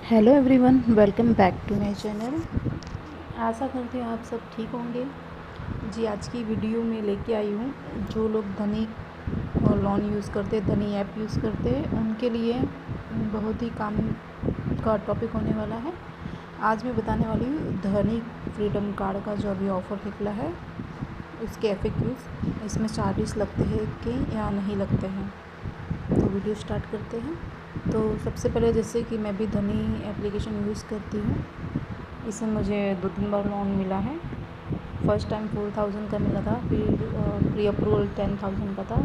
Hello everyone, welcome back to my channel. आशा करती हूँ आप सब ठीक होंगे। जी, आज की वीडियो में लेके आई हूँ जो लोग धनी लोन यूज़ करते, धनी ऐप यूज़ करते हैं, उनके लिए बहुत ही काम का टॉपिक होने वाला है। आज मैं बताने वाली हूँ धनी फ्रीडम कार्ड का जो अभी ऑफ़र निकला है उसके FAQs, इसमें चार्जेस लगते हैं कि या नहीं लगते हैं। तो वीडियो स्टार्ट करते हैं। तो सबसे पहले जैसे कि मैं भी धनी एप्लीकेशन यूज़ करती हूँ, इसमें मुझे 2-3 बार लोन मिला है। फ़र्स्ट टाइम 4000 का मिला था, फिर प्री अप्रूवल 10,000 का था,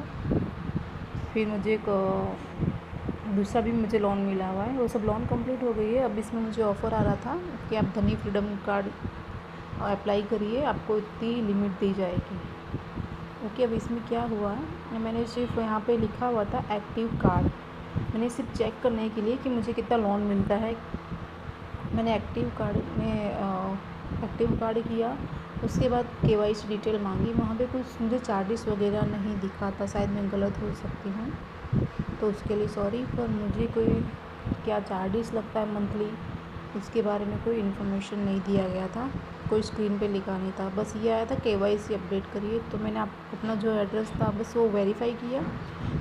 फिर मुझे एक दूसरा भी मुझे लोन मिला हुआ है। वो सब लोन कंप्लीट हो गई है। अब इसमें मुझे ऑफ़र आ रहा था कि आप धनी फ्रीडम कार्ड अप्लाई करिए, आपको इतनी लिमिट दी जाएगी। ओके, अब इसमें क्या हुआ है, मैंने सिर्फ यहाँ पे लिखा हुआ था एक्टिव कार्ड। मैंने सिर्फ चेक करने के लिए कि मुझे कितना लोन मिलता है, मैंने एक्टिव कार्ड किया। उसके बाद KYC डिटेल मांगी, वहाँ पे कुछ मुझे चार्जेस वगैरह नहीं दिखा था, शायद मैं गलत हो सकती हूँ, तो उसके लिए सॉरी। पर मुझे कोई क्या चार्जेस लगता है मंथली, इसके बारे में कोई इन्फॉर्मेशन नहीं दिया गया था, कोई स्क्रीन पे लिखा नहीं था। बस ये आया था KYC अपडेट करिए, तो मैंने अपना जो एड्रेस था बस वो वेरीफाई किया।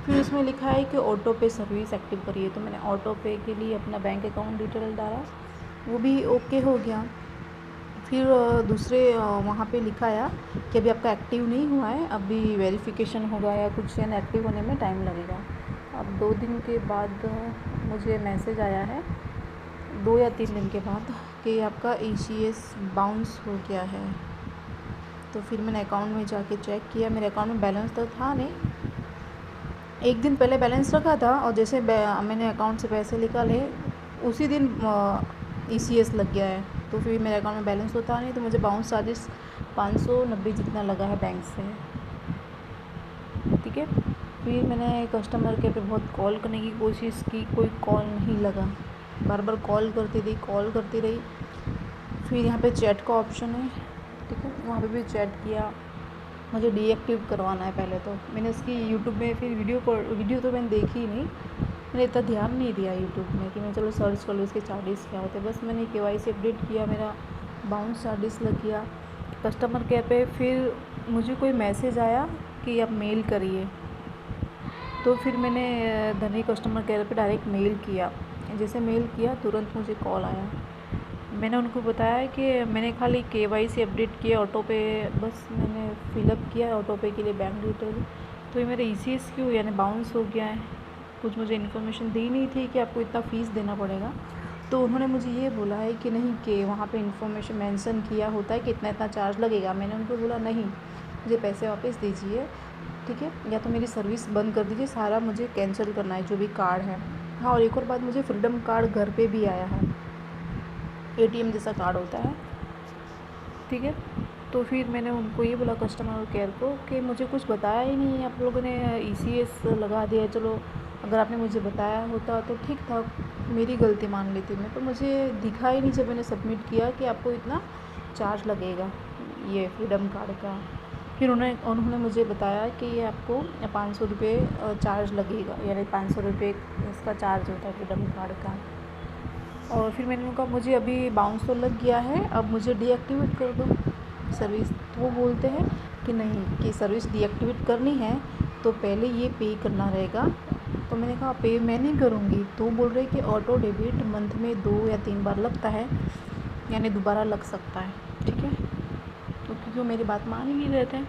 फिर उसमें लिखा है कि ऑटो पे सर्विस एक्टिव करिए, तो मैंने ऑटो पे के लिए अपना बैंक अकाउंट डिटेल डाला, वो भी ओके हो गया। फिर दूसरे वहाँ पे लिखा आया कि अभी आपका एक्टिव नहीं हुआ है, अभी वेरिफिकेशन होगा या कुछ, यानी एक्टिव होने में टाइम लगेगा। अब 2 दिन के बाद मुझे मैसेज आया है, 2 या 3 दिन के बाद, कि आपका ECS बाउंस हो गया है। तो फिर मैंने अकाउंट में जाके चेक किया, मेरे अकाउंट में बैलेंस तो था नहीं, 1 दिन पहले बैलेंस रखा था, और जैसे मैंने अकाउंट से पैसे निकाले उसी दिन ECS लग गया है। तो फिर मेरे अकाउंट में बैलेंस तो था नहीं, तो मुझे बाउंस चार्जेस 590 जितना लगा है बैंक से। ठीक है, फिर मैंने कस्टमर केयर पे बहुत कॉल करने की कोशिश की, कोई कॉल नहीं लगा, बार बार कॉल करती रही। फिर यहाँ पे चैट का ऑप्शन है, ठीक है, वहाँ पे भी चैट किया। मुझे डीएक्टिव करवाना है पहले, तो मैंने उसकी यूट्यूब में फिर वीडियो तो मैंने देखी ही नहीं, मैंने इतना ध्यान नहीं दिया यूट्यूब में कि मैं चलो सर्च कर लूँ इसके चार्जेस क्या होते हैं। बस मैंने KYC अपडेट किया, मेरा बाउंस चार्जेस लग गया कस्टमर केयर पे। फिर मुझे कोई मैसेज आया कि आप मेल करिए, तो फिर मैंने धनी कस्टमर केयर पे डायरेक्ट मेल किया। जैसे मेल किया तुरंत मुझे कॉल आया। मैंने उनको बताया कि मैंने खाली KYC अपडेट किया ऑटो पे, बस मैंने फिलअप किया ऑटो पे के लिए बैंक डिटेल, तो ये मेरा ECS क्यों यानी बाउंस हो गया है। कुछ मुझे इन्फॉर्मेशन दी नहीं थी कि आपको इतना फ़ीस देना पड़ेगा। तो उन्होंने मुझे ये बोला है कि नहीं, कि वहाँ पे इन्फॉर्मेशन मेंशन किया होता है कि इतना चार्ज लगेगा। मैंने उनको बोला नहीं, मुझे पैसे वापस दीजिए, ठीक है, या तो मेरी सर्विस बंद कर दीजिए, सारा मुझे कैंसिल करना है जो भी कार्ड है। हाँ, और एक और बात, मुझे फ्रीडम कार्ड घर पे भी आया है, ATM जैसा कार्ड होता है, ठीक है। तो फिर मैंने उनको ये बोला कस्टमर केयर को कि मुझे कुछ बताया ही नहीं, आप लोगों ने ECS लगा दिया। चलो अगर आपने मुझे बताया होता तो ठीक था, मेरी गलती मान लेती मैं, तो मुझे दिखा ही नहीं जब मैंने सबमिट किया कि आपको इतना चार्ज लगेगा ये फ्रीडम कार्ड का। फिर उन्होंने मुझे बताया कि ये आपको 500 रुपये चार्ज लगेगा, यानी 500 रुपये इसका चार्ज होता है फ्रीडम कार्ड का। और फिर मैंने उनका मुझे अभी बाउंस तो लग गया है, अब मुझे डीएक्टिवेट कर दो सर्विस। तो वो बोलते हैं कि नहीं, कि सर्विस डीएक्टिवेट करनी है तो पहले ये पे करना रहेगा। तो मैंने कहा पे मैं नहीं करूँगी, तो बोल रहे कि ऑटो डेबिट मंथ में 2 या 3 बार लगता है, यानी दोबारा लग सकता है, ठीक है। तो क्योंकि वो मेरी बात मान ही नहीं रहे थे,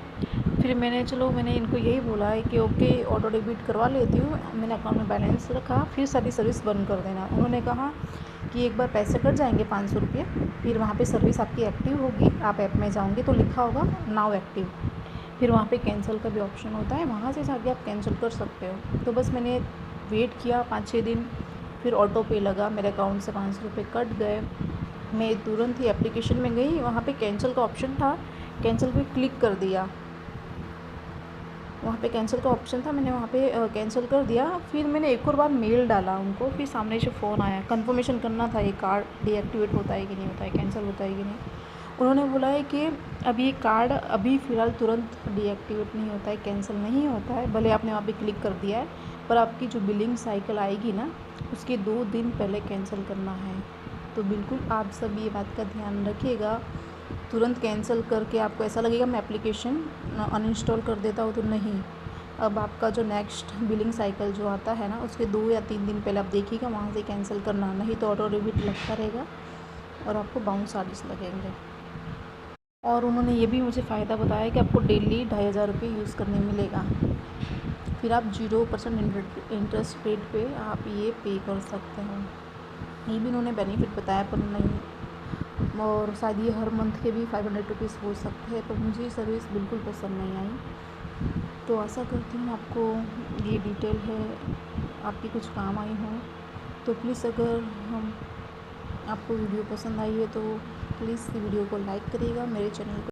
फिर मैंने इनको यही बोला है कि ओके ऑटो डेबिट करवा लेती हूँ, मैंने अकाउंट में बैलेंस रखा, फिर सारी सर्विस बंद कर देना। उन्होंने कहा कि एक बार पैसे कट जाएंगे 500 रुपये, फिर वहाँ पे सर्विस आपकी एक्टिव होगी, आप ऐप में जाओगे तो लिखा होगा नाउ एक्टिव, फिर वहाँ पे कैंसिल का भी ऑप्शन होता है, वहाँ से जाके आप कैंसिल कर सकते हो। तो बस मैंने वेट किया 5-6 दिन, फिर ऑटो पे लगा, मेरे अकाउंट से 500 रुपये कट गए। मैं तुरंत ही एप्लीकेशन में गई, वहाँ पे कैंसिल का ऑप्शन था, कैंसिल पे क्लिक कर दिया, वहाँ पे कैंसिल का ऑप्शन था, मैंने वहाँ पे कैंसिल कर दिया। फिर मैंने एक और बार मेल डाला उनको, फिर सामने से फ़ोन आया, कंफर्मेशन करना था ये कार्ड डीएक्टिवेट होता है कि नहीं होता है, कैंसिल होता है कि नहीं। उन्होंने बोला है कि अब ये कार्ड अभी फ़िलहाल तुरंत डीएक्टिवेट नहीं होता है, कैंसिल नहीं होता है, भले आपने वहाँ पे क्लिक कर दिया है, पर आपकी जो बिलिंग साइकिल आएगी ना, उसके 2 दिन पहले कैंसिल करना है। तो बिल्कुल आप सब ये बात का ध्यान रखिएगा। तुरंत कैंसिल करके आपको ऐसा लगेगा मैं एप्लीकेशन अनइंस्टॉल कर देता हूँ, तो नहीं। अब आपका जो नेक्स्ट बिलिंग साइकिल जो आता है ना, उसके 2 या 3 दिन पहले आप देखिएगा, वहाँ से कैंसिल करना, नहीं तो ऑटो डेबिट लगता रहेगा और आपको बाउंस चार्जेस लगेंगे। और उन्होंने ये भी मुझे फ़ायदा बताया कि आपको डेली 2,500 रुपये यूज़ करने मिलेगा। फिर आप 0% इंटरेस्ट रेट पे आप ये पे कर सकते हो। ये भी उन्होंने बेनिफिट बताया, पर नहीं, और शायद ये हर मंथ के भी 500 रुपीज़ हो सकते हैं, पर मुझे ये सर्विस बिल्कुल पसंद नहीं आई। तो आशा करती हूँ आपको ये डिटेल है आपकी कुछ काम आई हो। तो प्लीज़ अगर हम आपको वीडियो पसंद आई है तो प्लीज़ वीडियो को लाइक करिएगा, मेरे चैनल को